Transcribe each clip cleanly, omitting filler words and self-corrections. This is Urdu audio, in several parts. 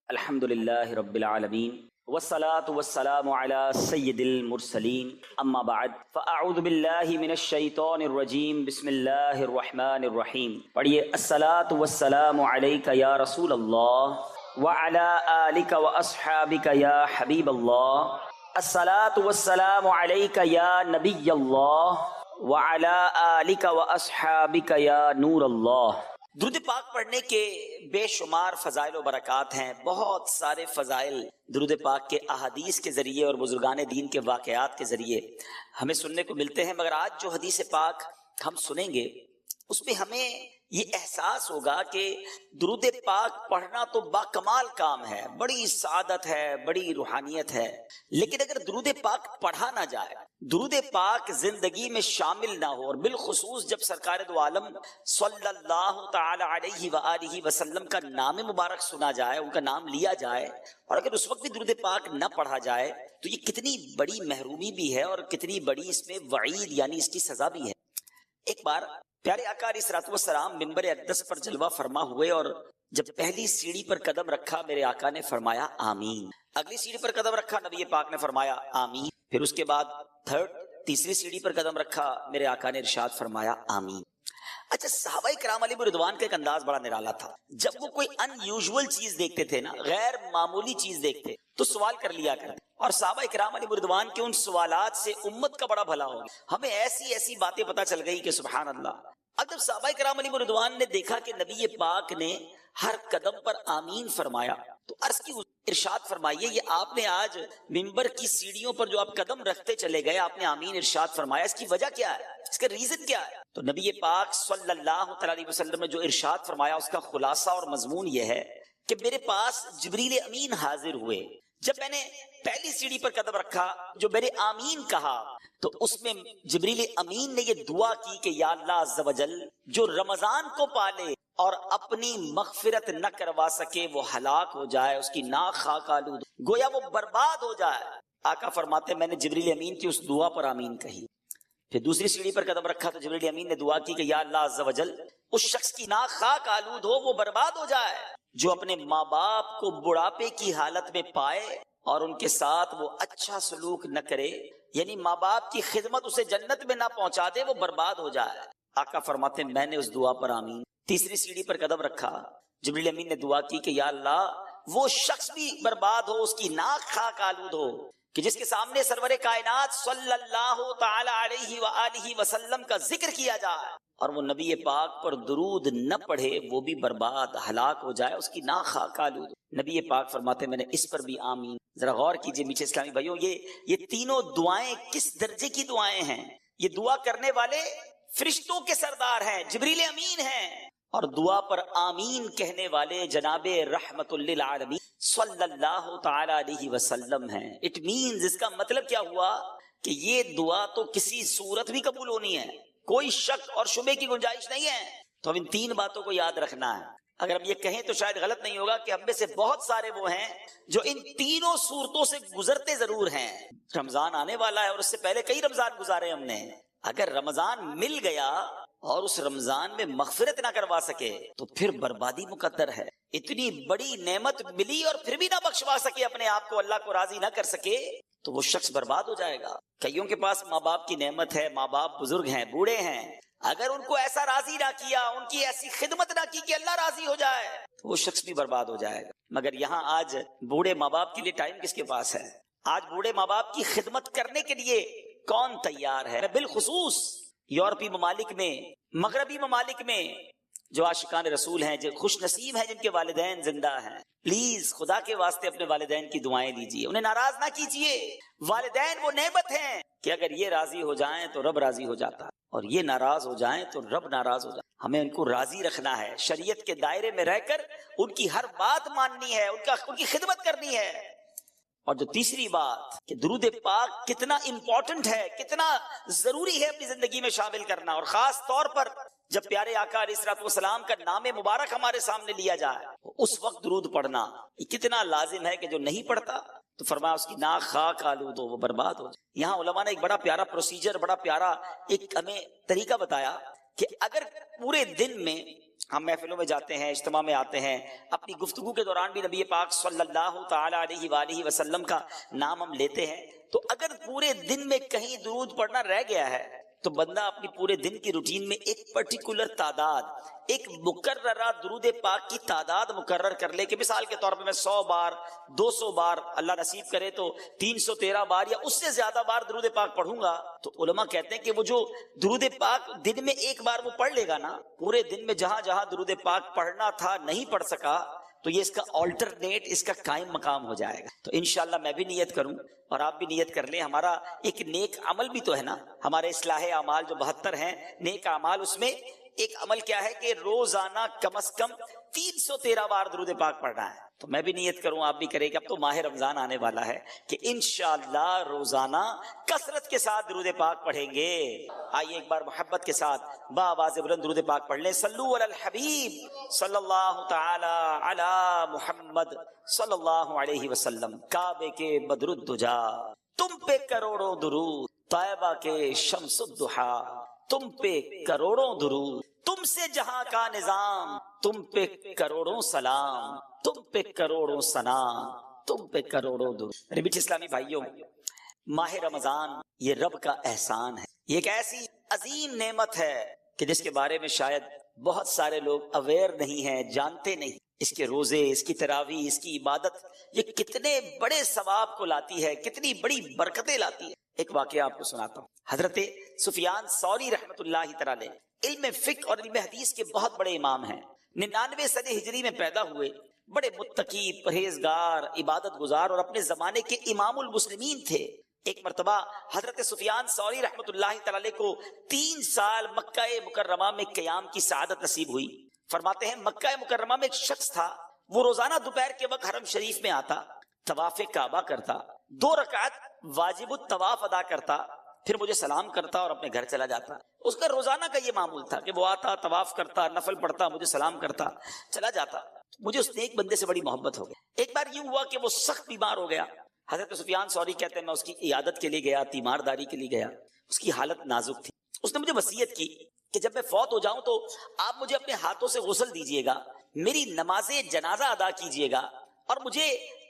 الحمدللہ رب العالمین والصلاة والسلام علی سید المرسلین اما بعد فاعوذ باللہ من الشیطان الرجیم بسم اللہ الرحمن الرحیم. پڑھیے الصلاة والسلام علیک یا رسول اللہ وعلی آلک واصحابک یا حبیب اللہ. الصلاة والسلام علیک یا نبی اللہ وعلی آلک واصحابک یا نور اللہ. درود پاک پڑھنے کے بے شمار فضائل و برکات ہیں. بہت سارے فضائل درود پاک کے احادیث کے ذریعے اور بزرگان دین کے واقعات کے ذریعے ہمیں سننے کو ملتے ہیں، مگر آج جو حدیث پاک ہم سنیں گے اس میں ہمیں یہ احساس ہوگا کہ درود پاک پڑھنا تو باکمال کام ہے، بڑی سعادت ہے، بڑی روحانیت ہے، لیکن اگر درود پاک پڑھا نہ جائے، درود پاک زندگی میں شامل نہ ہو، اور بالخصوص جب سرکار دو عالم صلی اللہ تعالی علیہ وآلہ وسلم کا نام مبارک سنا جائے، ان کا نام لیا جائے، اور اگر اس وقت بھی درود پاک نہ پڑھا جائے تو یہ کتنی بڑی محرومی بھی ہے اور کتنی بڑی اس میں وعید یعنی اس کی سزا بھی ہے. ایک بار پیارے آقا علیہ الصلوۃ والسلام منبر اقدس پر جلوہ فرما ہوئے، اور جب پہلی سیڑھی پر قدم رکھا میرے آقا نے فرمایا آمین. اگلی سیڑھی پر قدم رکھا نبی پاک نے فرمایا آمین. پھر اس کے بعد تیسری سیڑھی پر قدم رکھا میرے آقا نے ارشاد فرمایا آمین. اچھا، صحابہ کرام علیہ رضوان کا ایک انداز بڑا نرالا تھا. جب وہ کوئی ان یوزول چیز دیکھتے تھے نا، غیر معمولی چیز دیکھتے تو سوال کر لیا کرتے، اور صحابہ کرام علیہ رضوان کے ان سوالات سے امت کا بڑا بھلا ہو گیا. ہمیں ایسی باتیں پتہ چل گئی کہ سبحان اللہ. اب جب صحابہ کرام علیہ رضوان نے دیکھا کہ نبی پاک نے ہر قدم پر آمین فرمایا تو عرض کی ارشاد فرمائیے، یہ آپ نے آج منبر کی سیڑھیوں پر جو آپ قدم رکھتے چلے گئے، آپ نے آمین ارشاد فرمایا، اس کی وجہ کیا ہے، اس کا ریزن کیا ہے؟ تو نبی پاک صلی اللہ علیہ وسلم نے جو ارشاد فرمایا اس کا خلاصہ اور مضمون یہ ہے کہ میرے پاس جبریل امین حاضر ہوئے. جب میں نے پہلی سیڑھی پر قدم رکھا، جو میں نے آمین کہا، تو اس میں جبریل امین نے یہ دعا کی کہ یا اللہ عز و جل، جو رمضان کو پالے اور اپنی مغفرت نہ کروا سکے وہ ہلاک ہو جائے، اس کی ناک خاک آلود، گویا وہ برباد ہو جائے. آقا فرماتے میں نے جبریل امین کی اس دعا پر آمین کہی. پھر دوسری سیڑھی پر قدم رکھا تو جبریل امین نے دعا کی کہ یا اللہ عز و جل، اس شخص کی ناک خاک آلود ہو، وہ برباد ہو جائے جو اپنے ماں باپ کو بڑھاپے کی حالت میں پائے اور ان کے ساتھ وہ اچھا سلوک نہ کرے، یعنی ماں باپ کی خدمت اسے جنت میں نہ پہنچا دے، وہ برباد ہو جائے. آقا فرماتے میں نے اس دعا پر آمین. تیسری سیڑھی پر قدم رکھا، جبریل امین نے دعا کی کہ یا اللہ، وہ شخص بھی برباد ہو، اس کی ناک خاک آلود ہو کہ جس کے سامنے سرور کائنات صلی اللہ تعالی علیہ وآلہ وسلم کا ذکر کیا جائے اور وہ نبی پاک پر درود نہ پڑھے، وہ بھی برباد ہلاک ہو جائے، اس کی ناک خاک آلود. نبی پاک فرماتے میں نے اس پر بھی آمین. ذرا غور کیجئے میٹھے اسلامی بھائیوں، یہ تینوں دعائیں کس درجے کی دعائیں ہیں. یہ دعا کرنے والے فرشتوں کے سردار ہیں، جبریل امین ہیں، اور دعا پر آمین کہنے والے جناب رحمت للعالمین صلی اللہ تعالی علیہ وسلم ہیں. اٹ مینز، اس کا مطلب کیا ہوا کہ یہ دعا تو کسی صورت بھی قبول ہونی ہے، کوئی شک اور شبے کی گنجائش نہیں ہے. تو ہم ان تین باتوں کو یاد رکھنا ہے. اگر ہم یہ کہیں تو شاید غلط نہیں ہوگا کہ ہم میں سے بہت سارے وہ ہیں جو ان تینوں صورتوں سے گزرتے ضرور ہیں. رمضان آنے والا ہے اور اس سے پہلے کئی رمضان گزارے ہم نے. اگر رمضان مل گیا اور اس رمضان میں مغفرت نہ کروا سکے تو پھر بربادی مقدر ہے. اتنی بڑی نعمت ملی اور پھر بھی نہ بخشوا سکے اپنے آپ کو، اللہ کو راضی نہ کر سکے، تو وہ شخص برباد ہو جائے گا. کئیوں کے پاس ماں باپ کی نعمت ہے، ماں باپ بزرگ ہیں، بوڑھے ہیں، اگر ان کو ایسا راضی نہ کیا، ان کی ایسی خدمت نہ کی کہ اللہ راضی ہو جائے، تو وہ شخص بھی برباد ہو جائے گا. مگر یہاں آج بوڑھے ماں باپ کے لیے ٹائم کس کے پاس ہے؟ آج بوڑھے ماں باپ کی خدمت کرنے کے لیے کون تیار ہے؟ بالخصوص یورپی ممالک میں، مغربی ممالک میں جو عاشقان رسول ہیں، جو خوش نصیب ہیں جن کے والدین زندہ ہیں، پلیز خدا کے واسطے اپنے والدین کی دعائیں لیجیے، انہیں ناراض نہ کیجیے. والدین وہ نعمت ہیں کہ اگر یہ راضی ہو جائیں تو رب راضی ہو جاتا ہے، اور یہ ناراض ہو جائیں تو رب ناراض ہو جاتا. ہمیں ان کو راضی رکھنا ہے، شریعت کے دائرے میں رہ کر ان کی ہر بات ماننی ہے، ان کی خدمت کرنی ہے. اور جو تیسری بات کہ درود پاک کتنا امپورٹنٹ ہے، کتنا ضروری ہے اپنی زندگی میں شامل کرنا، اور خاص طور پر جب پیارے آقا علیہ الصلوۃ والسلام کا نام مبارک ہمارے سامنے لیا جائے اس وقت درود پڑھنا یہ کتنا لازم ہے کہ جو نہیں پڑھتا تو فرمایا اس کی ناک خاک آلود ہو، وہ برباد ہو جائے. یہاں علماء نے ایک بڑا پیارا پروسیجر، بڑا پیارا ایک ہمیں طریقہ بتایا کہ اگر پورے دن میں ہم محفلوں میں جاتے ہیں، اجتماع میں آتے ہیں، اپنی گفتگو کے دوران بھی نبی پاک صلی اللہ تعالی علیہ وآلہ وسلم کا نام ہم لیتے ہیں، تو اگر پورے دن میں کہیں درود پڑھنا رہ گیا ہے تو بندہ اپنی پورے دن کی روٹین میں ایک پرٹیکولر تعداد، ایک مقررہ درود پاک کی تعداد مقرر کر لے کہ مثال کے طور پہ میں 100 بار 200 بار، اللہ نصیب کرے تو 313 بار یا اس سے زیادہ بار درود پاک پڑھوں گا، تو علماء کہتے ہیں کہ وہ جو درود پاک دن میں ایک بار وہ پڑھ لے گا نا، پورے دن میں جہاں جہاں درود پاک پڑھنا تھا نہیں پڑھ سکا تو یہ اس کا آلٹرنیٹ، اس کا قائم مقام ہو جائے گا۔ تو انشاءاللہ میں بھی نیت کروں اور آپ بھی نیت کر لیں۔ ہمارا ایک نیک عمل بھی تو ہے نا، ہمارے اصلاح اعمال جو 72 ہیں نیک اعمال، اس میں ایک عمل کیا ہے کہ روزانہ کم از کم 313 بار درود پاک پڑھنا ہے۔ تو میں بھی نیت کروں، آپ بھی کریں کہ اب تو ماہ رمضان آنے والا ہے کہ انشاءاللہ روزانہ کثرت کے ساتھ درود پاک پڑھیں گے۔ آئیے ایک بار محبت کے ساتھ بآواز بلند درود پاک پڑھ لیں۔ صلو علی الحبیب صلی اللہ تعالی علی محمد صلی اللہ علیہ وسلم۔ کعبے کے بدر الدجا تم پہ کروڑوں درود، طیبہ کے شمس الضحا تم پہ کروڑوں درود، تم سے جہاں کا نظام تم پہ کروڑوں سلام، تم پہ کروڑوں ثنا، تم پہ کروڑوں درود۔ میرے بیچ اسلامی بھائیوں، ماہ رمضان یہ رب کا احسان ہے، یہ ایک ایسی عظیم نعمت ہے کہ جس کے بارے میں شاید بہت سارے لوگ اویئر نہیں ہیں، جانتے نہیں۔ اس کے روزے، اس کی تراویح، اس کی عبادت یہ کتنے بڑے ثواب کو لاتی ہے، کتنی بڑی برکتیں لاتی ہے۔ ایک واقعہ آپ کو سناتا ہوں۔ حضرت سفیان ثوری رحمۃ اللہ تعالی علم فقہ اور علم حدیث کے بہت بڑے امام ہیں، 99 صدی ہجری میں پیدا ہوئے، بڑے متقی، پرہیزگار، عبادت گزار اور اپنے زمانے کے امام المسلمین تھے۔ ایک مرتبہ حضرت سفیان ثوری رحمۃ اللہ تعالی کو 3 سال مکہ مکرمہ میں قیام کی سعادت نصیب ہوئی۔ فرماتے ہیں مکہ مکرمہ میں ایک شخص تھا، وہ روزانہ دوپہر کے وقت حرم شریف میں آتا، طواف کعبہ کرتا، 2 رکعت واجب الطواف ادا کرتا، پھر مجھے سلام کرتا اور اپنے گھر چلا جاتا۔ اس کا روزانہ کا یہ معمول تھا کہ وہ آتا، طواف کرتا، نفل پڑھتا، مجھے سلام کرتا، چلا جاتا۔ مجھے اس نیک بندے سے بڑی محبت ہو گئی۔ ایک بار یوں ہوا کہ وہ سخت بیمار ہو گیا۔ حضرت سفیان ثوری کہتے ہیں میں اس کی عیادت کے لیے گیا، تیمارداری کے لیے گیا، اس کی حالت نازک تھی۔ اس نے مجھے وصیت کی کہ جب میں فوت ہو جاؤں تو آپ مجھے اپنے ہاتھوں سے غسل دیجئے گا، میری نماز جنازہ ادا کیجئے گا اور مجھے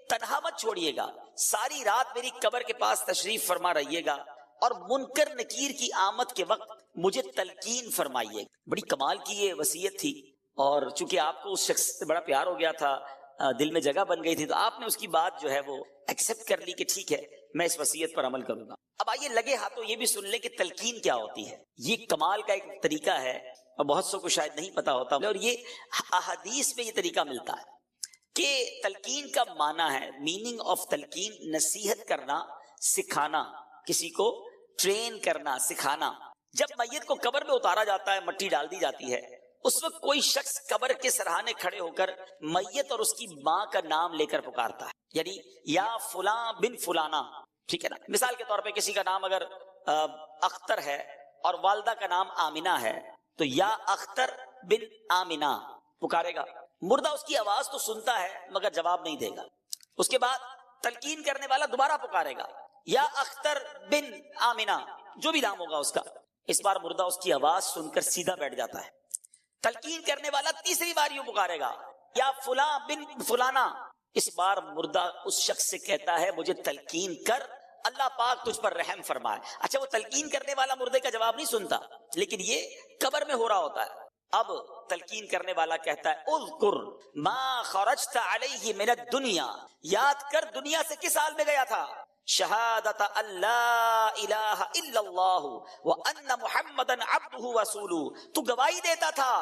تنہا مت چھوڑیے گا، ساری رات میری قبر کے پاس تشریف فرما رہیے گا اور منکر نکیر کی آمد کے وقت مجھے تلقین فرمائیے۔ بڑی کمال کی یہ وصیت تھی، اور چونکہ آپ کو اس شخص سے بڑا پیار ہو گیا تھا، دل میں جگہ بن گئی تھی، تو آپ نے اس کی بات جو ہے وہ ایکسپٹ کر لی کہ ٹھیک ہے میں اس وصیت پر عمل کروں گا۔ اب آئیے لگے ہاتھوں یہ بھی سن لیں کہ تلقین کیا ہوتی ہے۔ یہ کمال کا ایک طریقہ ہے اور بہت سو کو شاید نہیں پتا ہوتا، اور یہ احادیث میں یہ طریقہ ملتا ہے کہ تلقین کا معنی ہے، میننگ آف تلقین، نصیحت کرنا، سکھانا، کسی کو ٹرین کرنا، سکھانا۔ جب میت کو قبر میں اتارا جاتا ہے، مٹی ڈال دی جاتی ہے، اس وقت کوئی شخص قبر کے سرہانے کھڑے ہو کر میت اور اس کی ماں کا نام لے کر پکارتا ہے، یعنی یا فلاں بن فلانا، ٹھیک ہے نا۔ مثال کے طور پہ کسی کا نام اگر اختر ہے اور والدہ کا نام آمنہ ہے تو یا اختر بن آمنہ پکارے گا۔ مردہ اس کی آواز تو سنتا ہے مگر جواب نہیں دے گا۔ اس کے بعد تلقین کرنے والا دوبارہ پکارے گا، یا اختر بن آمنہ، جو بھی نام ہوگا اس کا۔ اس بار مردہ اس کی آواز سن کر سیدھا بیٹھ جاتا ہے۔ تلقین کرنے والا تیسری بار یوں پکارے گا، یا فلاں بن فلانا۔ اس بار مردہ اس شخص سے کہتا ہے مجھے تلقین کر، اللہ پاک تجھ پر رحم فرمائے۔ اچھا، وہ تلقین کرنے والا مردے کا جواب نہیں سنتا، لیکن یہ قبر میں ہو رہا ہوتا ہے۔ اب تلقین کرنے والا کہتا ہے اذکر ما خرجت علیہ من الدنیا، یاد کر دنیا سے کس حال میں گیا تھا، شہادت اللہ الہ الا اللہ وان محمدا عبدہ ورسولہ، تو گواہی دیتا تھا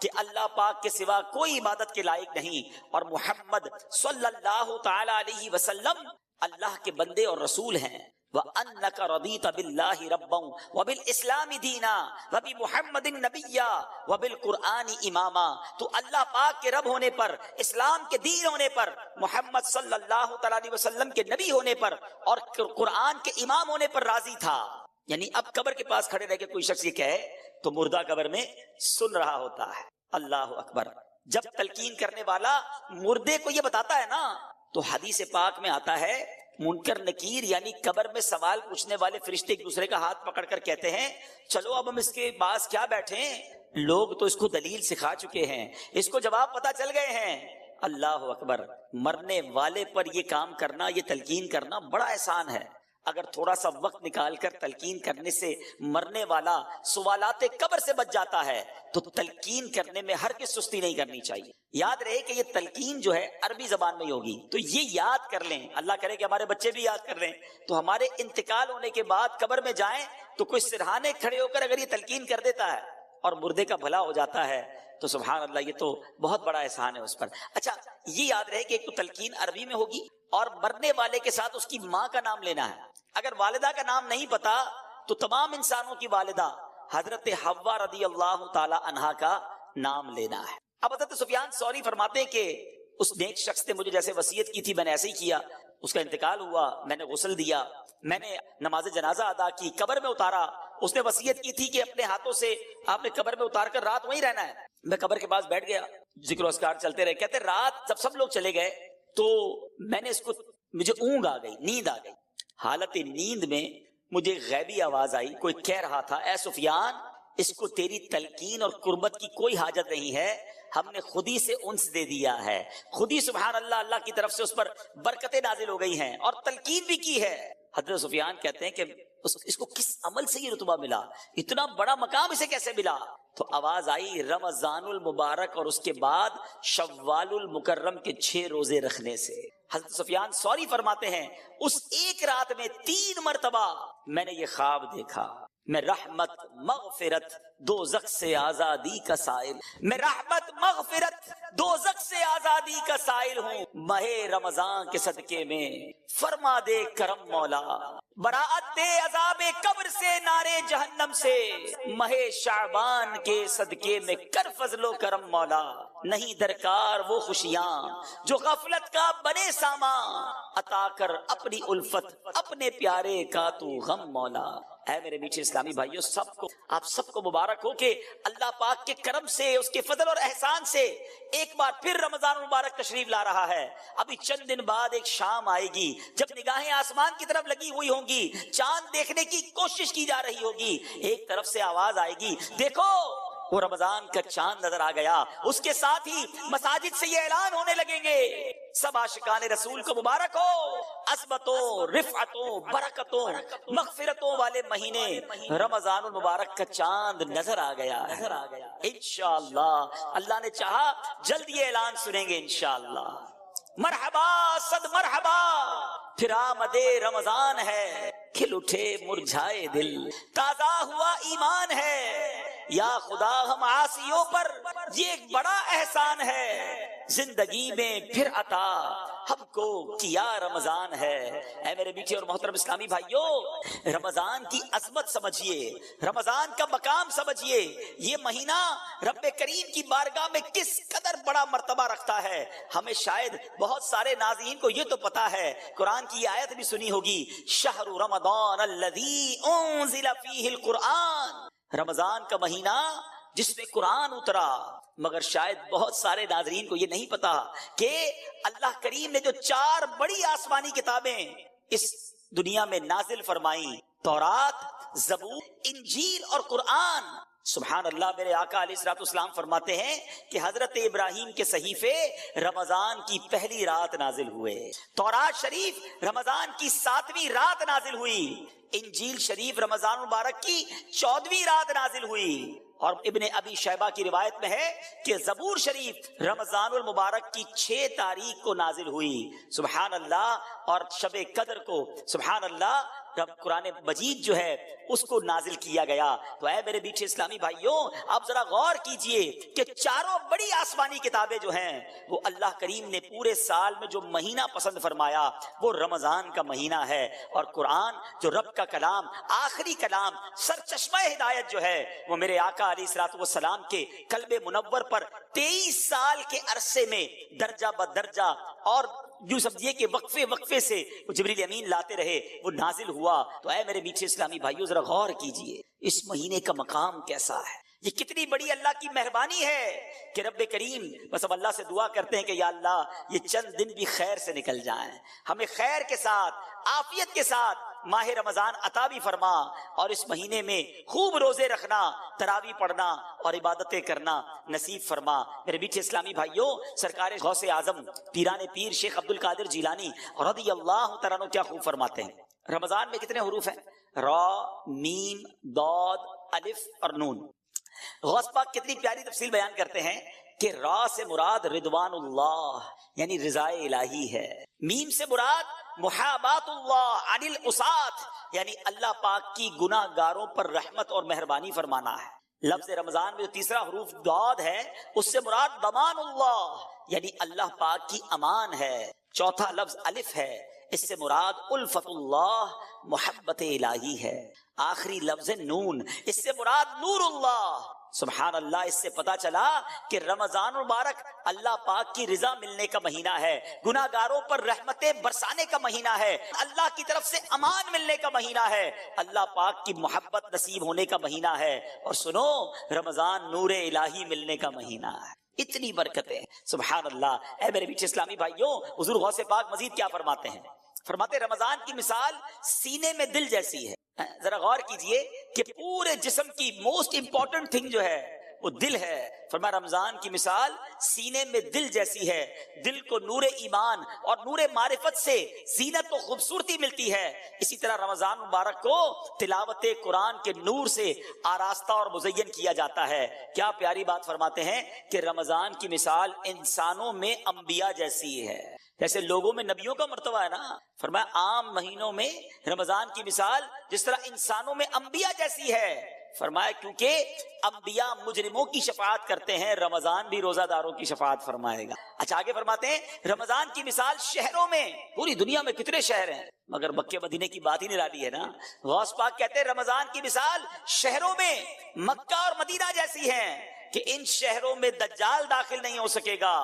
کہ اللہ پاک کے سوا کوئی عبادت کے لائق نہیں اور محمد صلی اللہ تعالی علیہ وسلم اللہ کے بندے اور رسول ہیں۔ وَأَنَّكَ رَضِيتَ بِاللَّهِ رَبًّا وَبِالْإِسْلَامِ دِينًا وَبِمُحَمَّدٍ نَبِيًّا وَبِالْقُرْآنِ إِمَامًا، تو اللہ پاک کے رب ہونے پر، اسلام کے دین ہونے پر، محمد صلی اللہ تعالی علیہ وسلم کے نبی ہونے پر اور قرآن کے امام ہونے پر راضی تھا۔ یعنی اب قبر کے پاس کھڑے رہ کے کوئی شخص یہ کہے تو مردہ قبر میں سن رہا ہوتا ہے۔ اللہ اکبر۔ جب تلقین کرنے والا مردے کو یہ بتاتا ہے نا تو حدیث پاک میں آتا ہے منکر نکیر یعنی قبر میں سوال پوچھنے والے فرشتے ایک دوسرے کا ہاتھ پکڑ کر کہتے ہیں چلو اب ہم اس کے پاس کیا بیٹھیں، لوگ تو اس کو دلیل سکھا چکے ہیں، اس کو جواب پتہ چل گئے ہیں۔ اللہ اکبر، مرنے والے پر یہ کام کرنا، یہ تلقین کرنا بڑا احسان ہے۔ اگر تھوڑا سا وقت نکال کر تلقین کرنے سے مرنے والا سوالات قبر سے بچ جاتا ہے تو تلقین کرنے میں ہرگز سستی نہیں کرنی چاہیے۔ یاد رہے کہ یہ تلقین جو ہے عربی زبان میں ہی ہوگی، تو یہ یاد کر لیں، اللہ کرے کہ ہمارے بچے بھی یاد کر لیں، تو ہمارے انتقال ہونے کے بعد قبر میں جائیں تو کوئی سرہانے کھڑے ہو کر اگر یہ تلقین کر دیتا ہے اور مردے کا بھلا ہو جاتا ہے تو سبحان اللہ، یہ تو بہت بڑا احسان ہے اس پر۔ اچھا، یہ یاد رہے کہ ایک تو تلقین عربی میں ہوگی اور مرنے والے کے ساتھ اس کی ماں کا نام لینا ہے۔ اگر والدہ کا نام نہیں پتا تو تمام انسانوں کی والدہ حضرت حوا رضی اللہ تعالی عنہا کا نام لینا ہے۔ اب حضرت سفیان ثوری فرماتے ہیں کہ اس نیک شخص نے مجھے جیسے وصیت کی تھی میں نے ایسے ہی کیا، اس کا انتقال ہوا، میں نے غسل دیا، میں نے نماز جنازہ ادا کی، قبر میں اتارا۔ اس نے وصیت کی تھی کہ اپنے ہاتھوں سے آپ نے قبر میں اتار کر رات وہیں رہنا ہے۔ میں قبر کے پاس بیٹھ گیا، ذکر و اذکار چلتے رہے۔ کہتے رات جب سب لوگ چلے گئے تو میں نے مجھے اونگ آ گئی، نیند آ گئی۔ حالت نیند میں مجھے غیبی آواز آئی، کوئی کہہ رہا تھا، اے سفیان، اس کو تیری تلقین اور قربت کی کوئی حاجت نہیں ہے، ہم نے خود ہی سے انس دے دیا ہے، خود ہی سبحان اللہ اللہ کی طرف سے اس پر برکتیں نازل ہو گئی ہیں اور تلقین بھی کی ہے۔ حضرت سفیان کہتے ہیں کہ اس کو کس عمل سے یہ رتبہ ملا، اتنا بڑا مقام اسے کیسے ملا؟ تو آواز آئی رمضان المبارک اور اس کے بعد شوال المکرم کے 6 روزے رکھنے سے۔ حضرت سفیان ثوری فرماتے ہیں اس ایک رات میں 3 مرتبہ میں نے یہ خواب دیکھا، میں رحمت مغفرت دوزخ سے آزادی کا سائل، میں رحمت مغفرت دوزخ سے آزادی کا سائل ہوں، ماہ رمضان کے صدقے میں فرما دے کرم مولا، براعت دے عذاب قبر سے، نارے جہنم سے، ماہ شعبان کے صدقے میں کر فضل و کرم مولا، نہیں درکار وہ خوشیاں جو غفلت کا بنے سامان، عطا کر اپنی الفت اپنے پیارے کا تو غم مولا۔ اے میرے میٹھے اسلامی بھائیوں، آپ سب کو مبارک ہو کہ اللہ پاک کے کرم سے، اس کے فضل اور احسان سے ایک بار پھر رمضان مبارک تشریف لا رہا ہے۔ ابھی چند دن بعد ایک شام آئے گی جب نگاہیں آسمان کی طرف لگی ہوئی ہوں گی، چاند دیکھنے کی کوشش کی جا رہی ہوگی، ایک طرف سے آواز آئے گی، دیکھو وہ رمضان کا چاند نظر آ گیا۔ اس کے ساتھ ہی مساجد سے یہ اعلان ہونے لگیں گے، سب عاشقان رسول کو مبارک ہو، عظمتوں، رفعتوں، برکتوں، مغفرتوں والے مہینے رمضان المبارک کا چاند نظر آ گیا۔ انشاءاللہ اللہ نے چاہا جلد یہ اعلان سنیں گے انشاءاللہ۔ مرحبا صد مرحبا، پھر آمد رمضان ہے، کھل اٹھے مرجھائے دل، تازہ ہوا ایمان ہے، یا خدا ہم عاصیوں پر یہ ایک بڑا احسان ہے، زندگی میں پھر عطا ہم کو کیا رمضان ہے۔ اے میرے میٹھے اور محترم اسلامی بھائیوں، رمضان کی عظمت سمجھیے، رمضان کا مقام سمجھیے، یہ مہینہ رب کریم کی بارگاہ میں کس قدر بڑا مرتبہ رکھتا ہے۔ ہمیں شاید بہت سارے ناظرین کو یہ تو پتا ہے، قرآن کی آیت بھی سنی ہوگی، شہر رمضان الذی انزل فیہ القرآن، رمضان کا مہینہ جس میں قرآن اترا۔ مگر شاید بہت سارے ناظرین کو یہ نہیں پتا کہ اللہ کریم نے جو 4 بڑی آسمانی کتابیں اس دنیا میں نازل فرمائیں، تورات، زبور، انجیل اور قرآن، سبحان اللہ، میرے آقا علیہ الصلوۃ والسلام فرماتے ہیں کہ حضرت ابراہیم کے صحیفے رمضان کی پہلی رات نازل ہوئے، تورات شریف رمضان کی 7ویں رات نازل ہوئی، انجیل شریف رمضان مبارک کی 14ویں رات نازل ہوئی، اور ابن ابی شیبہ کی روایت میں ہے کہ زبور شریف رمضان المبارک کی 6 تاریخ کو نازل ہوئی، سبحان اللہ، اور شب قدر کو سبحان اللہ رب قرآن مجید جو ہے اس کو نازل کیا گیا۔ تو اے میرے میٹھے اسلامی بھائیوں، آپ ذرا غور کیجئے کہ 4 بڑی آسمانی کتابیں جو ہیں وہ اللہ کریم نے پورے سال میں جو مہینہ پسند فرمایا وہ رمضان کا مہینہ ہے، اور قرآن جو رب کا کلام، آخری کلام، سرچشمہ ہدایت جو ہے وہ میرے آقا علیہ الصلوۃ والسلام کے قلب منور پر 23 سال کے عرصے میں درجہ بدرجہ اور یوں سمجھیے کہ وقفے وقفے سے وہ جبریل امین لاتے رہے، وہ نازل ہوا۔ تو اے میرے میٹھے اسلامی بھائیوں، ذرا غور کیجئے اس مہینے کا مقام کیسا ہے، یہ کتنی بڑی اللہ کی مہربانی ہے کہ رب کریم، بس ہم اللہ سے دعا کرتے ہیں کہ یا اللہ یہ چند دن بھی خیر سے نکل جائیں، ہمیں خیر کے ساتھ، عافیت کے ساتھ ماہ رمضان عطا بھی فرما، اور اس مہینے میں خوب روزے رکھنا، تراویح پڑھنا اور عبادتیں کرنا نصیب فرما۔ میرے بیٹھے اسلامی بھائیوں، سرکار غوث اعظم پیران پیر شیخ عبد القادر جیلانی رضی اللہ تعالیٰ عنہ کیا خوب فرماتے ہیں۔ رمضان میں کتنے حروف ہیں؟ را، میم، ضاد، الف اور نون۔ غوث پاک کتنی پیاری تفصیل بیان کرتے ہیں کہ را سے مراد رضوان اللہ یعنی رضائے الہی ہے، میم سے مراد محابات اللہ عن العصات یعنی اللہ پاک کی گناہ گاروں پر رحمت اور مہربانی فرمانا ہے۔ لفظ رمضان میں جو تیسرا حروف ضاد ہے اس سے مراد ضمان اللہ یعنی اللہ پاک کی امان ہے۔ چوتھا لفظ الف ہے، اس سے مراد الفت اللہ محبت الہی ہے۔ آخری لفظ نون، اس سے مراد نور اللہ۔ سبحان اللہ، اس سے پتا چلا کہ رمضان مبارک اللہ پاک کی رضا ملنے کا مہینہ ہے، گناہ گاروں پر رحمتیں برسانے کا مہینہ ہے، اللہ کی طرف سے امان ملنے کا مہینہ ہے، اللہ پاک کی محبت نصیب ہونے کا مہینہ ہے، اور سنو رمضان نور الہی ملنے کا مہینہ ہے۔ اتنی برکتیں، سبحان اللہ۔ اے میرے بیچ اسلامی بھائیوں، حضور غوث پاک مزید کیا فرماتے ہیں؟ فرماتے رمضان کی مثال سینے میں دل جیسی ہے۔ ذرا غور کیجئے کہ پورے جسم کی موسٹ امپورٹنٹ تھنگ جو ہے وہ دل ہے۔ فرمایا رمضان کی مثال سینے میں دل جیسی ہے، دل کو نور ایمان اور نور معرفت سے زینت و خوبصورتی ملتی ہے۔ اسی طرح رمضان مبارک کو تلاوت قرآن کے نور سے آراستہ اور مزین کیا جاتا ہے۔ کیا پیاری بات فرماتے ہیں کہ رمضان کی مثال انسانوں میں انبیاء جیسی ہے، جیسے لوگوں میں نبیوں کا مرتبہ ہے نا۔ فرمایا عام مہینوں میں رمضان کی مثال جس طرح انسانوں میں انبیاء جیسی ہے۔ فرمایا کیونکہ انبیاء مجرموں کی شفاعت کرتے ہیں، رمضان بھی روزہ داروں کی شفاعت فرمائے گا۔ اچھا آگے فرماتے ہیں رمضان کی مثال شہروں میں، پوری دنیا میں کتنے شہر ہیں مگر مکہ مدینے کی بات ہی نرالی ہے نا۔ غوث پاک کہتے ہیں رمضان کی مثال شہروں میں مکہ اور مدینہ جیسی ہے کہ ان شہروں میں دجال داخل نہیں ہو سکے گا،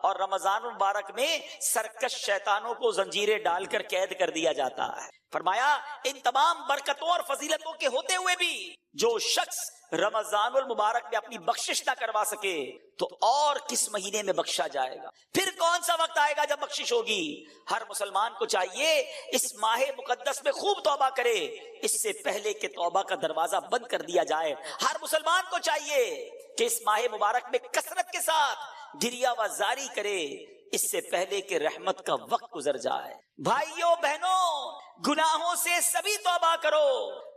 اور رمضان مبارک میں سرکش شیطانوں کو زنجیریں ڈال کر قید کر دیا جاتا ہے۔ فرمایا ان تمام برکتوں اور فضیلتوں کے ہوتے ہوئے بھی جو شخص رمضان المبارک میں اپنی بخشش نہ کروا سکے تو اور کس مہینے میں بخشا جائے گا؟ پھر کون سا وقت آئے گا جب بخشش ہوگی؟ ہر مسلمان کو چاہیے اس ماہ مقدس میں خوب توبہ کرے، اس سے پہلے کہ توبہ کا دروازہ بند کر دیا جائے۔ ہر مسلمان کو چاہیے کہ اس ماہ مبارک میں کثرت کے ساتھ گریہ و زاری کرے، اس سے پہلے کہ رحمت کا وقت گزر جائے۔ بھائیوں بہنوں، گناہوں سے سبھی توبہ کرو،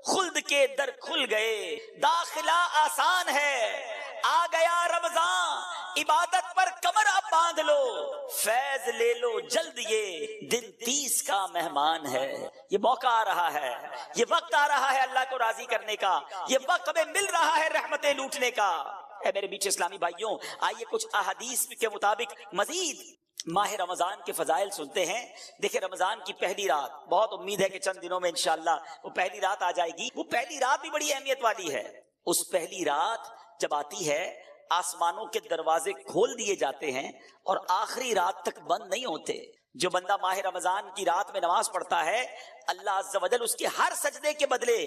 خلد کے در کھل گئے، داخلہ آسان ہے، آ گیا رمضان، عبادت پر کمر اب باندھ لو، فیض لے لو جلد، یہ دن 30 کا مہمان ہے۔ یہ موقع آ رہا ہے، یہ وقت آ رہا ہے اللہ کو راضی کرنے کا، یہ وقت ہمیں مل رہا ہے رحمتیں لوٹنے کا۔ اے میرے بیچ اسلامی بھائیوں، آئیے کچھ احادیث کے مطابق مزید ماہ رمضان کے فضائل سنتے ہیں۔ دیکھیں رمضان کی پہلی رات، بہت امید ہے کہ چند دنوں میں انشاءاللہ وہ پہلی رات آ جائے گی۔ وہ پہلی رات بھی بڑی اہمیت والی ہے۔ اس پہلی رات جب آتی ہے آسمانوں کے دروازے کھول دیے جاتے ہیں اور آخری رات تک بند نہیں ہوتے۔ جو بندہ ماہ رمضان کی رات میں نماز پڑھتا ہے اللہ عز و جل اس کے ہر سجدے کے بدلے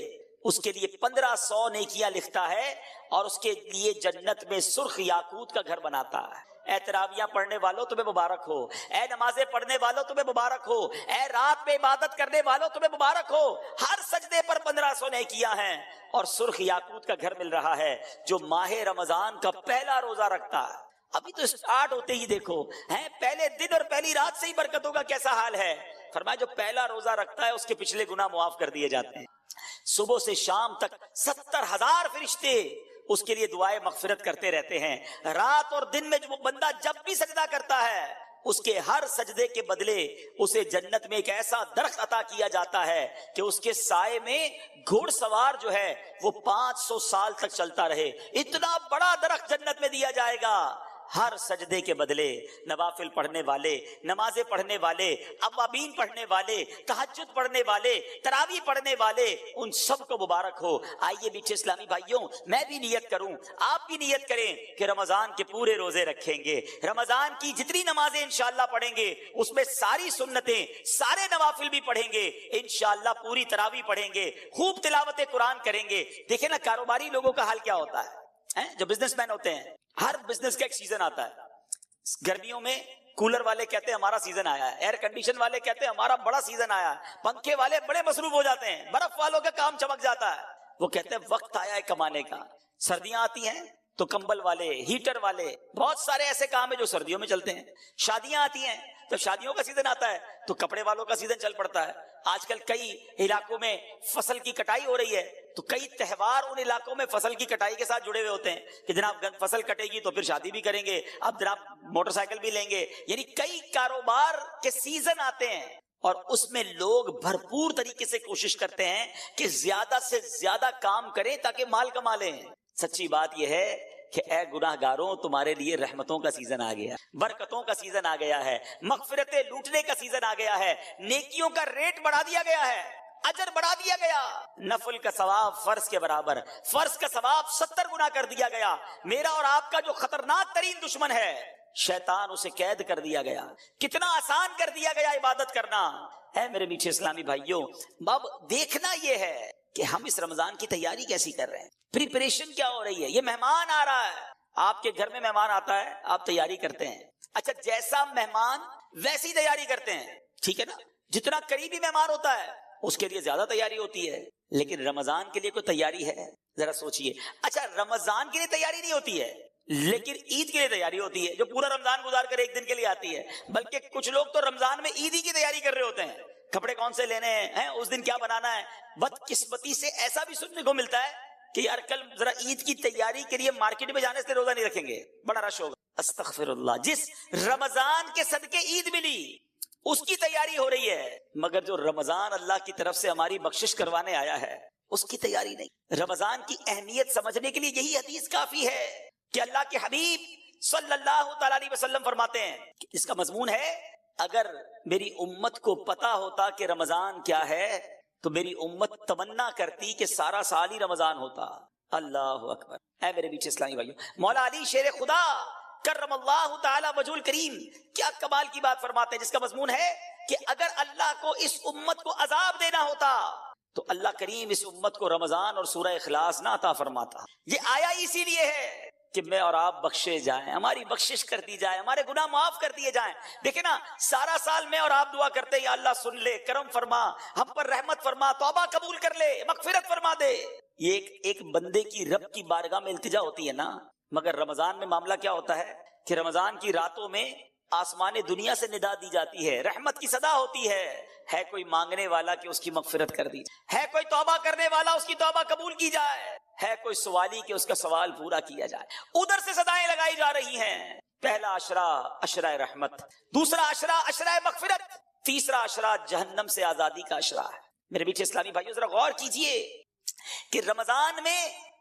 اس کے لیے 1500 نیکیاں لکھتا ہے اور اس کے لیے جنت میں سرخ یاقوت کا گھر بناتا ہے۔ اے تراویاں پڑھنے والوں تمہیں مبارک ہو، اے نمازیں پڑھنے والوں تمہیں مبارک ہو، اے رات میں عبادت کرنے والوں تمہیں مبارک ہو، ہر سجدے پر 1500 نیکیاں ہیں اور سرخ یاقوت کا گھر مل رہا ہے۔ جو ماہ رمضان کا پہلا روزہ رکھتا ہے، ابھی تو اسٹارٹ ہوتے ہی دیکھو ہیں پہلے دن اور پہلی رات سے ہی برکتوں کا کیسا حال ہے۔ فرمایا جو پہلا روزہ رکھتا ہے اس کے پچھلے گناہ معاف کر دیے جاتے ہیں۔ صبح سے شام تک 70,000 فرشتے اس کے لیے دعائیں مغفرت کرتے رہتے ہیں۔ رات اور دن میں جو بندہ جب بھی سجدہ کرتا ہے اس کے ہر سجدے کے بدلے اسے جنت میں ایک ایسا درخت عطا کیا جاتا ہے کہ اس کے سائے میں گھوڑ سوار جو ہے وہ 500 سال تک چلتا رہے۔ اتنا بڑا درخت جنت میں دیا جائے گا۔ ہر سجدے کے بدلے نوافل پڑھنے والے، نمازیں پڑھنے والے، اوابین پڑھنے والے، تہجد پڑھنے والے، تراویح پڑھنے والے، ان سب کو مبارک ہو۔ آئیے بیٹھے اسلامی بھائیوں، میں بھی نیت کروں، آپ بھی نیت کریں کہ رمضان کے پورے روزے رکھیں گے، رمضان کی جتنی نمازیں انشاءاللہ پڑھیں گے اس میں ساری سنتیں، سارے نوافل بھی پڑھیں گے، انشاءاللہ پوری تراویح پڑھیں گے، خوب تلاوت قرآن کریں گے۔ دیکھیں نا کاروباری لوگوں کا حال کیا ہوتا ہے، جو بزنس مین ہوتے ہیں، ہر بزنس کا ایک سیزن آتا ہے۔ گرمیوں میں کولر والے کہتے ہیں ہمارا سیزن آیا ہے، ایئر کنڈیشن والے کہتے ہیں ہمارا بڑا سیزن آیا ہے، پنکھے والے بڑے مصروف ہو جاتے ہیں، برف والوں کا کام چمک جاتا ہے، وہ کہتے ہیں وقت آیا ہے کمانے کا۔ سردیاں آتی ہیں تو کمبل والے، ہیٹر والے، بہت سارے ایسے کام ہیں جو سردیوں میں چلتے ہیں۔ شادیاں آتی ہیں تو شادیوں کا سیزن آتا ہے تو کپڑے والوں کا سیزن چل پڑتا ہے۔ آج کل کئی علاقوں میں فصل کی کٹائی ہو رہی ہے تو کئی تہوار ان علاقوں میں فصل کی کٹائی کے ساتھ جڑے ہوئے ہوتے ہیں کہ جناب فصل کٹے گی تو پھر شادی بھی کریں گے، اب جناب موٹر سائیکل بھی لیں گے، یعنی کئی کاروبار کے سیزن آتے ہیں اور اس میں لوگ بھرپور طریقے سے کوشش کرتے ہیں کہ زیادہ سے زیادہ کام کریں تاکہ مال کما لیں۔ سچی بات یہ ہے کہ اے گناہ گاروں، تمہارے لیے رحمتوں کا سیزن آ گیا، برکتوں کا سیزن آ گیا ہے، مغفرتیں لوٹنے کا سیزن آ گیا ہے، نیکیوں کا ریٹ بڑھا دیا گیا ہے، اجر بڑھا دیا گیا، نفل کا ثواب فرض کے برابر، فرض کا ثواب 70 گنا کر دیا گیا۔ میرا اور آپ کا جو خطرناک ترین دشمن ہے شیطان، اسے قید کر دیا گیا، کتنا آسان کر دیا گیا عبادت کرنا ہے۔ میرے میٹھے اسلامی بھائیوں، اب دیکھنا یہ ہے کہ ہم اس رمضان کی تیاری کیسی کر رہے ہیں، پریپریشن کیا ہو رہی ہے۔ یہ مہمان آ رہا ہے، آپ کے گھر میں مہمان آتا ہے، آپ تیاری کرتے ہیں، اچھا جیسا مہمان ویسی تیاری کرتے ہیں، ٹھیک ہے نا؟ جتنا قریبی مہمان ہوتا ہے اس کے لیے زیادہ تیاری ہوتی ہے، لیکن رمضان کے لیے کوئی تیاری ہے؟ ذرا سوچئے۔ اچھا رمضان کے لیے تیاری نہیں ہوتی ہے لیکن عید کے لیے تیاری ہوتی ہے، جو پورا رمضان گزار کر ایک دن کے لیے آتی ہے، بلکہ کچھ لوگ تو رمضان میں عید ہی کی تیاری کر رہے ہوتے ہیں، کپڑے کون سے لینے ہیں، اس دن کیا بنانا ہے۔ بدقسمتی سے ایسا بھی سننے کو ملتا ہے کہ یار کل ذرا عید کی تیاری کے لیے مارکیٹ میں جانے سے روزہ نہیں رکھیں گے، بڑا رش ہوگا۔ استغفر اللہ، جس رمضان کے صدقے عید ملی اس کی تیاری ہو رہی ہے، مگر جو رمضان اللہ کی طرف سے ہماری بخشش کروانے آیا ہے اس کی تیاری نہیں۔ رمضان کی اہمیت سمجھنے کے لیے یہی حدیث کافی ہے کہ اللہ کے حبیب صلی اللہ تعالی علیہ وسلم فرماتے ہیں، اس کا مضمون ہے اگر میری امت کو پتا ہوتا کہ رمضان کیا ہے تو میری امت تمنا کرتی کہ سارا سال ہی رمضان ہوتا۔ اللہ اکبر۔ اے میرے بیچ اسلامی بھائیوں، مولا علی شیر خدا کرم اللہ تعالی وجہ الکریم کیا کمال کی بات فرماتے ہیں، جس کا مضمون ہے کہ اگر اللہ کو اس امت کو عذاب دینا ہوتا تو اللہ کریم اس امت کو رمضان اور سورہ اخلاص نہ عطا فرماتا۔ یہ آیا اسی لیے ہے کہ میں اور آپ بخشے جائیں، ہماری بخشش کر دی جائے، ہمارے گناہ معاف کر دیے جائیں۔ دیکھیں نا، سارا سال میں اور آپ دعا کرتے ہیں یا اللہ سن لے، کرم فرما، ہم پر رحمت فرما، توبہ قبول کر لے، مغفرت فرما دے۔ یہ ایک بندے کی رب کی بارگاہ میں التجا ہوتی ہے نا، مگر رمضان میں معاملہ کیا ہوتا ہے کہ رمضان کی راتوں میں آسمان دنیا سے ندا دی جاتی ہے، رحمت کی صدا ہوتی ہے کوئی مانگنے والا کہ اس کی مغفرت کر دی جائے، ہے کوئی توبہ کرنے والا اس کی توبہ قبول کی جائے، ہے کوئی سوالی کہ اس کا سوال پورا کیا جائے۔ ادھر سے صدائیں لگائی جا رہی ہیں، پہلا عشرہ عشرہ رحمت، دوسرا عشرہ عشرہ مغفرت، تیسرا عشرہ جہنم سے آزادی کا عشرہ ہے۔ میرے بیٹے اسلامی بھائیوں ذرا غور کیجئے کہ رمضان میں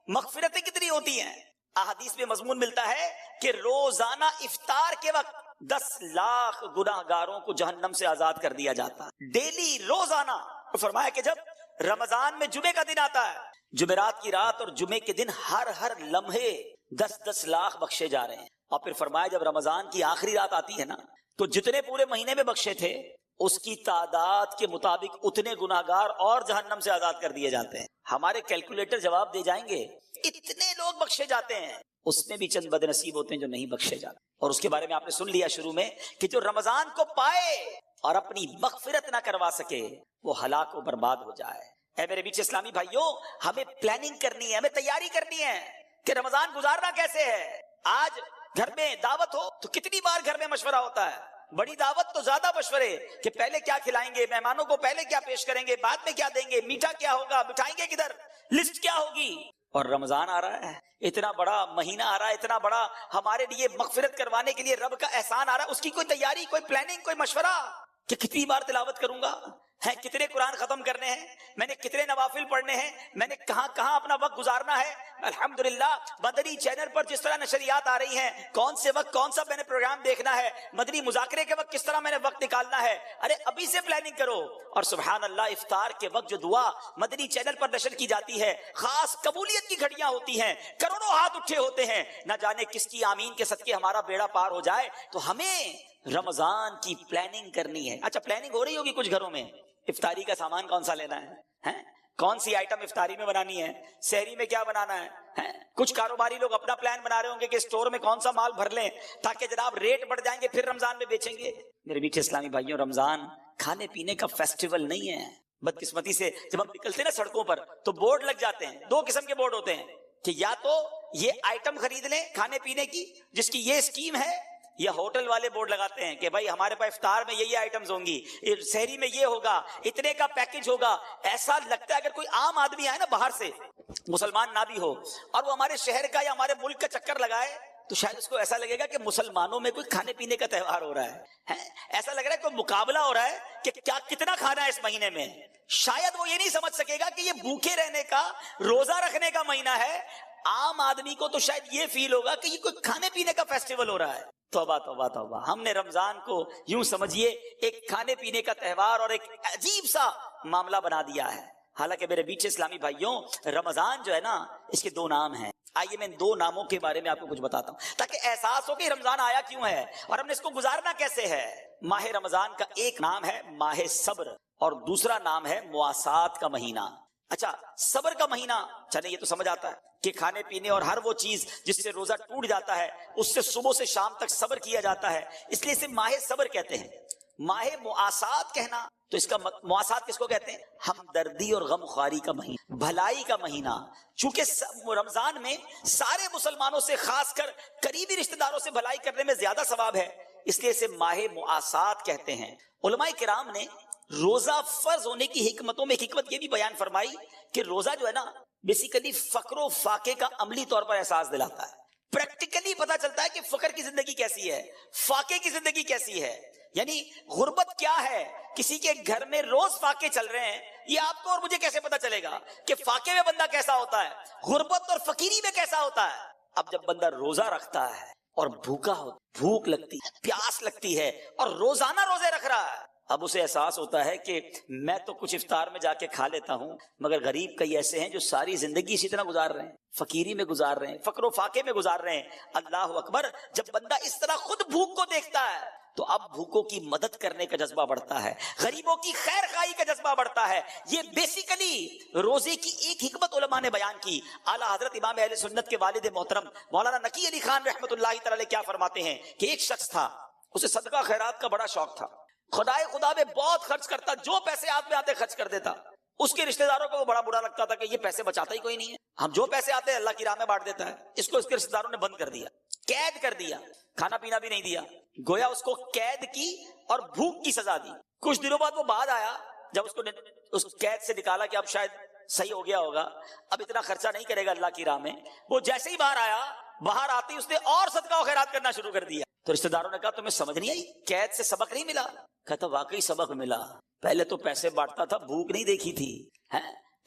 مغفرتیں کتنی ہوتی ہیں۔ احادیث میں مضمون ملتا ہے کہ روزانہ افطار کے وقت 10 لاکھ گناہ گاروں کو جہنم سے آزاد کر دیا جاتا ہے، ڈیلی روزانہ۔ فرمایا کہ جب رمضان میں جمعے کا دن آتا ہے، جمعرات کی رات اور جمعے کے دن ہر لمحے 10 لاکھ بخشے جا رہے ہیں۔ اور پھر فرمایا جب رمضان کی آخری رات آتی ہے نا تو جتنے پورے مہینے میں بخشے تھے اس کی تعداد کے مطابق اتنے گناہگار اور جہنم سے آزاد کر دیے جاتے ہیں۔ ہمارے کیلکولیٹر جواب دے جائیں گے، اتنے لوگ بخشے جاتے ہیں، اس میں بھی چند بد نصیب ہوتے ہیں جو نہیں بخشے جاتے۔ اور اس کے بارے میں آپ نے سن لیا شروع میں کہ جو رمضان کو پائے اور اپنی مغفرت نہ کروا سکے وہ ہلاک و برباد ہو جائے۔ اے میرے بیچ اسلامی بھائیوں، ہمیں پلاننگ کرنی ہے، ہمیں تیاری کرنی ہے کہ رمضان گزارنا کیسے ہے۔ آج گھر میں دعوت ہو تو کتنی بار گھر میں مشورہ ہوتا ہے، بڑی دعوت تو زیادہ مشورے کہ پہلے کیا کھلائیں گے، مہمانوں کو پہلے کیا پیش کریں گے، بعد میں کیا دیں گے، میٹھا کیا ہوگا، بٹھائیں گے کدھر، لسٹ کیا ہوگی۔ اور رمضان آ رہا ہے، اتنا بڑا مہینہ آ رہا ہے، اتنا بڑا ہمارے لیے مغفرت کروانے کے لیے رب کا احسان آ رہا ہے، اس کی کوئی تیاری، کوئی پلاننگ، کوئی مشورہ کہ کتنی بار تلاوت کروں گا، کتنے قرآن ختم کرنے ہیں، میں نے کتنے نوافل پڑھنے ہیں، میں نے کہاں کہاں اپنا وقت گزارنا ہے۔ الحمدللہ مدنی چینل پر جس طرح نشریات آ رہی ہیں، کون سے وقت کون سا میں نے پروگرام دیکھنا ہے، مدنی مذاکرے کے وقت کس طرح میں نے وقت نکالنا ہے، ارے ابھی سے پلاننگ کرو۔ اور سبحان اللہ، افطار کے وقت جو دعا مدنی چینل پر نشر کی جاتی ہے، خاص قبولیت کی گھڑیاں ہوتی ہیں، کروڑوں ہاتھ اٹھے ہوتے ہیں، نہ جانے کس کی آمین کے صدقے ہمارا بیڑا پار ہو جائے۔ تو ہمیں رمضان کی پلاننگ کرنی ہے۔ اچھا پلاننگ ہو رہی ہوگی کچھ گھروں میں، افطاری کا سامان کون سا لینا ہے، کون سی آئٹم افطاری میں بنانی ہے، سحری میں کیا بنانا ہے۔ کچھ کاروباری لوگ اپنا پلان بنا رہے ہوں گے کہ اسٹور میں کون سا مال بھر لیں تاکہ جناب ریٹ بڑھ جائیں گے پھر رمضان میں بیچیں گے۔ میرے میٹھے اسلامی بھائیوں، رمضان کھانے پینے کا فیسٹیول نہیں ہے۔ بدقسمتی سے جب ہم نکلتے ہیں نا سڑکوں پر تو بورڈ لگ جاتے ہیں، دو قسم کے بورڈ ہوتے ہیں کہ یا تو یہ آئٹم خرید لیں کھانے پینے کی جس کی یہ اسکیم ہے، یا ہوٹل والے بورڈ لگاتے ہیں کہ بھائی ہمارے پاس افطار میں یہ آئٹمز ہوں گی، سحری میں یہ ہوگا، اتنے کا پیکج ہوگا۔ ایسا لگتا ہے اگر کوئی عام آدمی آئے نا باہر سے، مسلمان نہ بھی ہو، اور وہ ہمارے شہر کا یا ہمارے ملک کا چکر لگائے تو شاید اس کو ایسا لگے گا کہ مسلمانوں میں کوئی کھانے پینے کا تہوار ہو رہا ہے، ایسا لگ رہا ہے کوئی مقابلہ ہو رہا ہے کہ کیا کتنا کھانا ہے اس مہینے میں۔ شاید وہ یہ نہیں سمجھ سکے گا کہ یہ بھوکے رہنے کا، روزہ رکھنے کا مہینہ ہے۔ عام آدمی کو تو شاید یہ فیل ہوگا کہ یہ کوئی کھانے پینے کا فیسٹیول ہو رہا ہے۔ توبہ توبہ توبہ، ہم نے رمضان کو یوں سمجھیے ایک کھانے پینے کا تہوار اور ایک عجیب سا معاملہ بنا دیا ہے۔ حالانکہ میرے بیچ اسلامی بھائیوں، رمضان جو ہے نا، اس کے دو نام ہیں۔ آئیے میں ان دو ناموں کے بارے میں آپ کو کچھ بتاتا ہوں تاکہ احساس ہو کہ رمضان آیا کیوں ہے اور ہم نے اس کو گزارنا کیسے ہے۔ ماہ رمضان کا ایک نام ہے ماہ صبر اور دوسرا نام ہے مواسات کا مہینہ۔ اچھا، صبر کا مہینہ چلے یہ تو سمجھ آتا ہے کہ کھانے پینے اور ہر وہ چیز جس سے روزہ ٹوٹ جاتا ہے اس سے صبح سے شام تک صبر کیا جاتا ہے، اس لیے اسے ماہ صبر کہتے ہیں۔ ماہ مواسات کہنا تو اس کا مواسات کس کو کہتے ہیں؟ ہمدردی اور غم خواری کا مہینہ، بھلائی کا مہینہ۔ چونکہ رمضان میں سارے مسلمانوں سے، خاص کر قریبی رشتہ داروں سے بھلائی کرنے میں زیادہ ثواب ہے، اس لیے اسے ماہ مواسات کہتے ہیں۔ علماء کرام نے روزہ فرض ہونے کی حکمتوں میں ایک حکمت یہ بھی بیان فرمائی کہ روزہ جو ہے نا بیسیکلی فقر و فاقے کا عملی طور پر احساس دلاتا ہے۔ پریکٹیکلی پتا چلتا ہے کہ فقر کی زندگی کیسی ہے، فاقے کی زندگی کیسی ہے، یعنی غربت کیا ہے۔ کسی کے گھر میں روز فاقے چل رہے ہیں، یہ آپ کو اور مجھے کیسے پتا چلے گا کہ فاقے میں بندہ کیسا ہوتا ہے، غربت اور فقیری میں کیسا ہوتا ہے۔ اب جب بندہ روزہ رکھتا ہے اور بھوکا ہو، بھوک لگتی ہے، پیاس لگتی ہے اور روزانہ روزے رکھ رہا ہے، اب اسے احساس ہوتا ہے کہ میں تو کچھ افطار میں جا کے کھا لیتا ہوں، مگر غریب کئی ایسے ہیں جو ساری زندگی اسی طرح گزار رہے ہیں، فقیری میں گزار رہے ہیں، فقر و فاقے میں گزار رہے ہیں۔ اللہ اکبر، جب بندہ اس طرح خود بھوک کو دیکھتا ہے تو اب بھوکوں کی مدد کرنے کا جذبہ بڑھتا ہے، غریبوں کی خیر خواہی کا جذبہ بڑھتا ہے۔ یہ بیسیکلی روزے کی ایک حکمت علماء نے بیان کی۔ اعلیٰ حضرت امام اہل سنت کے والد محترم مولانا نقی علی خان رحمۃ اللہ تعالی کیا فرماتے ہیں کہ ایک شخص تھا، اسے صدقہ خیرات کا بڑا شوق تھا، خدائے خدا میں بہت خرچ کرتا، جو پیسے ہاتھ میں آتے خرچ کر دیتا۔ اس کے رشتہ داروں کو وہ بڑا برا لگتا تھا کہ یہ پیسے بچاتا ہی کوئی نہیں ہے، ہم جو پیسے آتے ہیں اللہ کی راہ میں بانٹ دیتا ہے۔ اس کو اس کے رشتہ داروں نے بند کر دیا، قید کر دیا، کھانا پینا بھی نہیں دیا، گویا اس کو قید کی اور بھوک کی سزا دی۔ کچھ دنوں بعد وہ بعد آیا، جب اس کو اس قید سے نکالا کہ اب شاید صحیح ہو گیا ہوگا، اب اتنا خرچہ نہیں کرے گا اللہ کی راہ میں، وہ جیسے ہی باہر آیا، باہر آتے اس نے اور صدقہ و خیرات کرنا شروع کر دیا۔ تو رشتہ داروں نے کہا تمہیں سمجھ نہیں آئی، قید سے سبق نہیں ملا؟ کہتا واقعی سبق ملا، پہلے تو پیسے بانٹتا تھا، بھوک نہیں دیکھی تھی،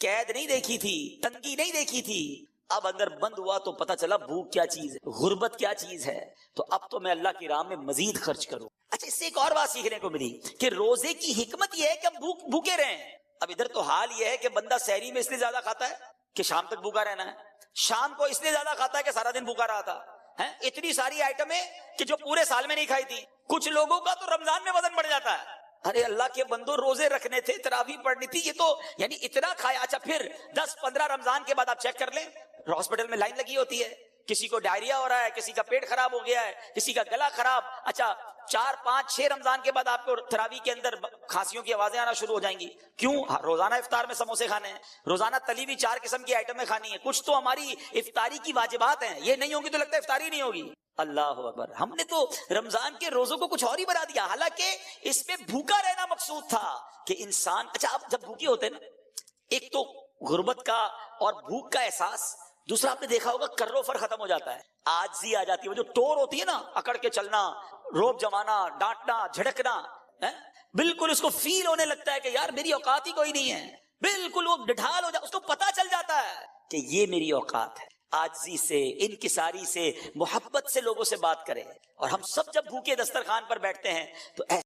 قید نہیں دیکھی تھی، تنگی نہیں دیکھی تھی، اب اندر بند ہوا تو پتا چلا بھوک کیا چیز ہے، غربت کیا چیز ہے، تو اب تو میں اللہ کی راہ میں مزید خرچ کروں۔ اچھا، اس سے ایک اور بات سیکھنے کو ملی کہ روزے کی حکمت یہ ہے کہ ہم بھوکے رہیں۔ اب ادھر تو حال یہ ہے کہ بندہ سحری میں اس لیے زیادہ کھاتا ہے کہ شام تک بھوکا رہنا ہے، شام کو اس لیے زیادہ کھاتا ہے کہ سارا دن بھوکا رہا تھا۔ اتنی ساری آئٹمیں کہ جو پورے سال میں نہیں کھائی تھی۔ کچھ لوگوں کا تو رمضان میں وزن بڑھ جاتا ہے، ارے اللہ کے بندو روزے رکھنے تھے، تراویح پڑھنی تھی، یہ تو یعنی اتنا کھایا۔ اچھا، پھر 10-15 رمضان کے بعد آپ چیک کر لیں، ہاسپٹل میں لائن لگی ہوتی ہے، کسی کو ڈائریا ہو رہا ہے، کسی کا پیٹ خراب ہو گیا ہے، کسی کا گلا خراب۔ اچھا، 4-5-6 رمضان کے بعد آپ کو تراویح کے اندر کھانسیوں کی آوازیں آنا شروع ہو جائیں گی۔ کیوں؟ روزانہ افطار میں سموسے کھانے ہیں، روزانہ تلی ہوئی 4 قسم کی آئٹمیں کھانی ہے، کچھ تو ہماری افطاری کی واجبات ہیں، یہ نہیں ہوگی تو لگتا ہے افطاری نہیں ہوگی۔ اللہ اکبر، ہم نے تو رمضان کے روزوں کو کچھ اور ہی بنا دیا، حالانکہ اس میں بھوکا رہنا مقصود تھا کہ انسان۔ اچھا، آپ جب بھوکے ہوتے ہیں نا، ایک تو غربت کا اور بھوک کا احساس، دوسرا آپ نے دیکھا ہوگا کرو فر ختم ہو جاتا ہے، عاجزی آ جاتی ہے، وہ جو ٹور ہوتی ہے نا، اکڑ کے چلنا، روب جمانا، ڈانٹنا، جھڑکنا، بالکل اس کو فیل ہونے لگتا ہے کہ یار میری اوقات ہی کوئی نہیں ہے، بالکل وہ ڈھال ہو جاتا، اس کو پتا چل جاتا ہے کہ یہ میری اوقات ہے۔ عاجزی سے، انکساری سے، محبت سے لوگوں سے بات کریں، اور ہم سب جب بھوکے دسترخوان پر بیٹھتے ہیں تو